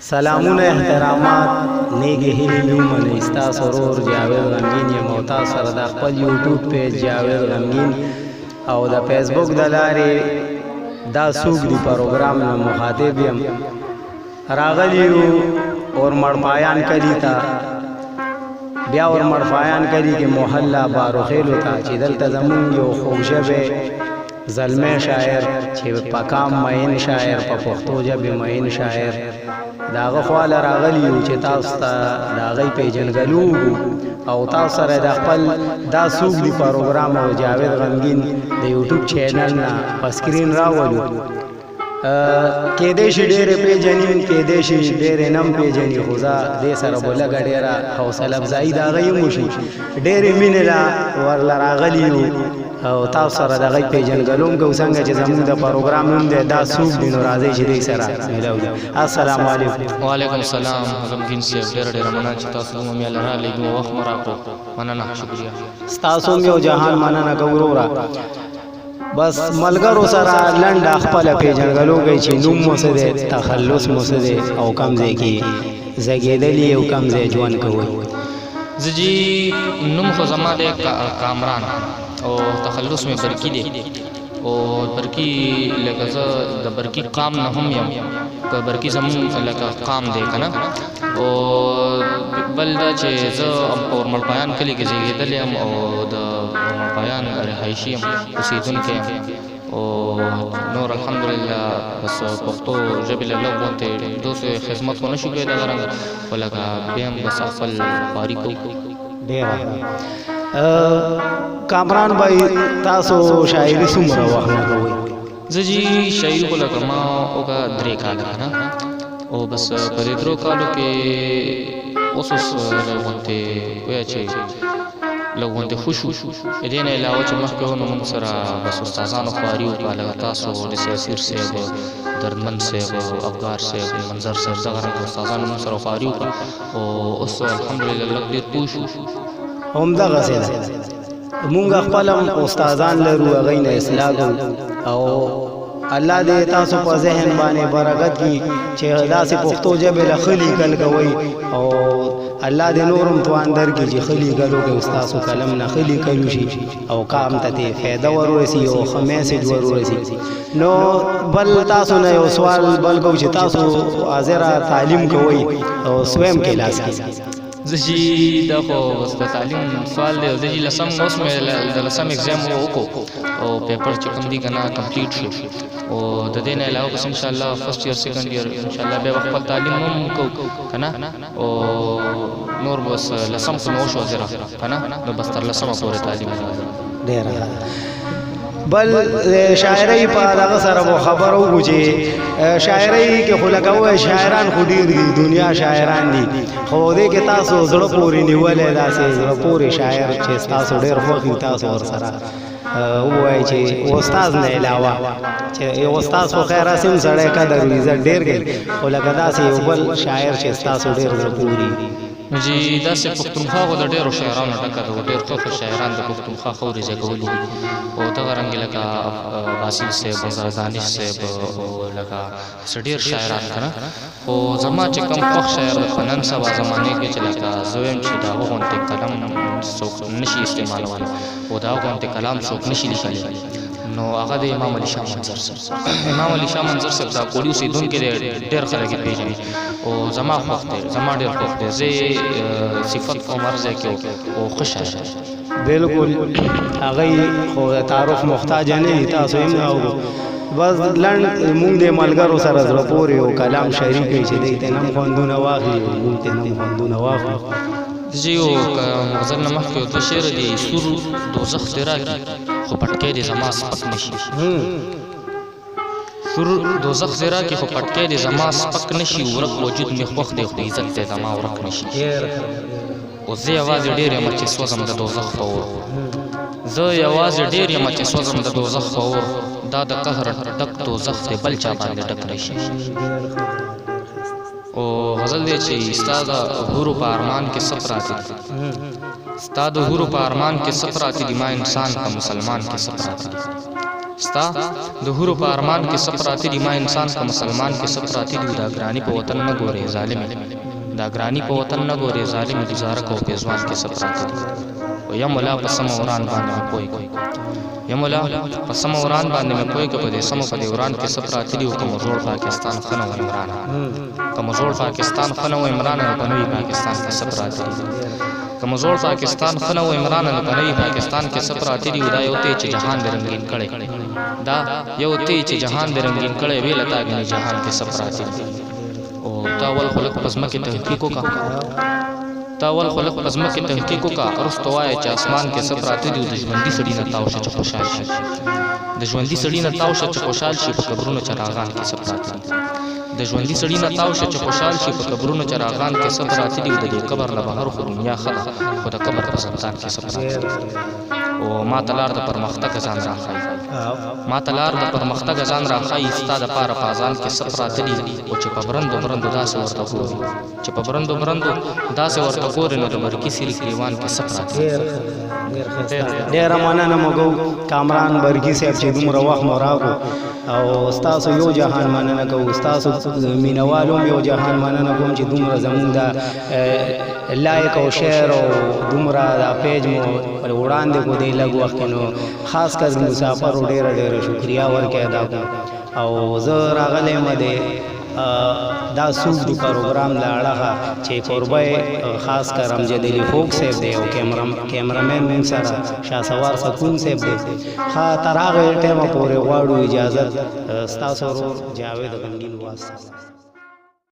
سلامونه احترامات نیک هیلې مې ومنئ ستاسو ورور جاوید غمګین یم او تاسو سره د خپل یوټیوب پیج جاوید غمګین او د فیسبوک د لارې دا څوک دی پروګرام نه مخاطب یم راغلی یو اور مړپایان کلي ته بیا اور مړپایان کلي کې محله باروخیلو ته چې دلته زمونږ یو خوږژبی زلمی شاعر چې په کام مین شاعر په پښتو ژبې مین شاعر د هغه خواله راغلي یو چې تاسو ته د هغې پیژنګلو او تاسو سره د خپل دا څوک دی پروګرام او جاوید غمګین د یوټیوب چینل نه په سکرین راولو کېدای شي ډېرې پیژني کېدای شي ډېرې نه هم پیژني خو زه دې سره به لږه ډېره حوصله افزایي د هغه هم وشي ډېرې مینې له ورله راغلي یو او تاسو سره د هغې پیژنګلو هم کوو څنګه چې زموږ د پروګرام نوم دی دا څوک دی نو راځئ چې دې سره ملاو دي السلام علیکم وعلیکم السلام غمګین صاحب ډېره ډېره مننه چې تاسو موږ مې راغلئ نو وخت مو راکړو مننه شکریه ستاسو هم یو جهان مننه کوو وروره بس ملګرو سره لنډه خپله پیژنګلو کوي چې نوم مو څه دی تخلص مو څه دی او کوم ځای کې زیږېدلي او کوم ځای ژوند کوئ زه جی نوم خو زما دی کامران او تخلص مې برکي دی او برکي لکه زه د برکي قام نه هم یم که برکي زمون لکه قام دی که نه او بل دا چې زه په ورمړپایان کلي کې زیږېدلی یم او د ورمړپایان رهایشي یم اوسېدونکی یم او نور الحمدلله بس پښتو ژبې له لږ غوندې دوسې خدمت ونه شو کوی دغه رنګ خو لکه بیا هم بس خپل خواري کوو ډېره کامران بھائی تاسو شاعري څومره وخت نه کوئ زه جی شاعري خو لکه ما وکړه 3 کاله که نه او بس په دې 3 کالو کې اوس لږ غوندې وایه چې لږ غوندې ښه شو د دې نه علاوه چې مخکې وو نو موږ سره بس استادانو خواري وکړه لکه تاسو د سیاسیر صاحب دردمند صاحب افغار صاحب منظر صاحب دغه رنګ استادانو موږ سره خواري وکړه او اوس الحمدلله لږ ډېر پوه شو همدغسې ده مونږ خپل هم استادان لرو هغوی نه اصلاح کوو او الله دې تاسو په ذهن باندې برکت کړي چې داسې پښتو ژبې له ښه لیکل کوئ او الله دې نور هم توان درکړي چې ښه لیکل وکړئ ستاسو قلم نه ښه لیکل وشي او قام ته ترې فایده ور ورسي او ښه میسج ور ورسي نو بل تاسو نه یو سوال بل کوو چې تاسو حاضره تعلیم کوئ او سویم کلاس کې زه چې دا خو بس د تعلیم سوال دی زه چې لسم اوس مې د لسم اگزام وکړو او پیپر چې کوم دي که نه کمپلیټ شو او د دې نه علاوه بس انشاءالله فرسټ ایئر سیکنډ ایئر انشاءالله بیا به خپل تعلیم هم کوو که نه او نور بس لسم خو مې وشو زیره که نه نو بس تر لسمه پورې تعلیم ډېره بل شاعرۍ په دغه سره به خبر وکړو چې شاعرۍ کې خو لکه ووایه شاعران خو ډېر دي دنیا شاعران دي خو دې کې تاسو زړه پورې نیولی داسې زړه پورې شاعر چې ستاسو ډېر خوښ وي تاسو ورسره ووایئ چې استاد نه علاوه چې یو استاد خو خیر هسې هم سړی قدر وي عزت ډېر کوي خو لکه داسې یو بل شاعر چې ستاسو ډېر زړه پورې جی داسې پښتونخوا خو د ډېرو شاعرانو ډکه ده ډېر ښه ښه شاعران د پښتونخوا خاورې ځګولي دي او دغه رنګې لکه باسل صاحب دانش صاحب او لکه څه ډېر شاعران که نه خو زما چې کوم خوښ شاعر په نن سبا زمانې کې چې لکه زه وایم چې د هغه غوندې قلم څوک نشي استعمالولی او د هغه غوندې کلام څوک نشي لیکلی نو هغه د امام علی شاه منظر صاحب امام علی شاه منظر صاحب دا کوړي اوسېدونکی دی ډېر خلک یې پېژني او زما خوښ دی زما ډېر خوښ دی زه صفت کوم هر ځای کې او ښه شاعر بالکل هغوی خو د تعارف محتاجه نه دي تاسو هم نه اورو بس لنډ مونږ د ملګرو سره زړه پورې او کلام شریک کوي چې دی ته هم خوندونه واخلي مونږ ته هم خوندونه واخلو زه یو غزل نه مخکې یو دوه شعر دي سور دوزخ دې راکړي خو پټکی دې زما سپک نشي سور دوزخ دې راکړي خو پټکی دې زما سپک نشي ورک وجود مې خوښ دی خو عزت دې زما ورک نشي او زه یوازې ډېر یم چې سوځم د دوزخ په اور زه یوازې ډېر یم چې سوځم د دوزخ په اور دا د قهر ډک دوزخ دې بل چا باندې ډک نشي او غزل دی چې ستا د حورو په ارمان کې څه پراته دي ستا د حورو په ارمان کې څه پراته دي ما انسان په مسلمان کې څه پراته دي ستا د هورو په ارمان کې سپراتی دی ما انسان که مسلمان کې سپراتی دی دا ګرانی په وطن نه ګوري ظالم دا ګرانی په وطن نه ګوري ظالم گزاره کو په ځوان کې سپراتی دی او یا مولا په سم وران باندې پوي کوي یا مولا په سم وران باندې مې پوي کوي په دې سم په دې وران کې سپراتی دی او کوم جوړ پاکستان خنو عمران کوم جوړ پاکستان خنو عمران په نوې پاکستان کې سپراتی دی کمزور پاکستان خنو عمران نه بنوي پاکستان کې سپراتی دی دا یو ته چې جهان د رنگین کړي دا یو ته چې جهان د رنگین کړي ویل تا غني جهان کې سپراتی دی او تاول خلق پزما کې تحقیق وکا تاول خلق پزما کې تحقیق وکا ارستوای چې اسمان کې سپراتی دی د ژوندۍ سړی نه تاو چې خوشحال شي د ژوندۍ سړی نه تاو چې خوشحال شي په قبرونو چراغان کې سپراتی دی د ژوندۍ سړی نه تاو چې خوشحال شي په قبرونو چراغان کې سپراتی دی د قبر نه بهر خو دنیا خلا خو د قبر په زندان کې سپراتی او ما تلار د پرمختګ ځان راخای ما تلار د پرمختګ ځان راخای استاد پاره پازان کې سپراتی دی او چې په برندو داسې ورته ګوري چې په برندو داسې ورته ګوري نو د برکی سری کریوان کې سپراتی ډېر مننه مګو کامران برګي صاحب چې دومره وخت مو راکو او تاسو یو جهان مننه کوو تاسو مینوالو یو جهان مننه کوم چې دومره زمونږ د لایک او شیر او دومره د پیج مو وړاندې کو دی لږ وخت نو خاص کر مسافر ډېر شکریا ورکړه ادا کوم او زه راغلی مده دا سوق دی پروګرام لاړه چې قربای خاص کر امجد علی فوق صاحب دی او کیمرامین من سره شاسوار سکون صاحب دی خا تراغه ټیمه پورې غواړو اجازه تاسو ورور جاوید غنگین واسطه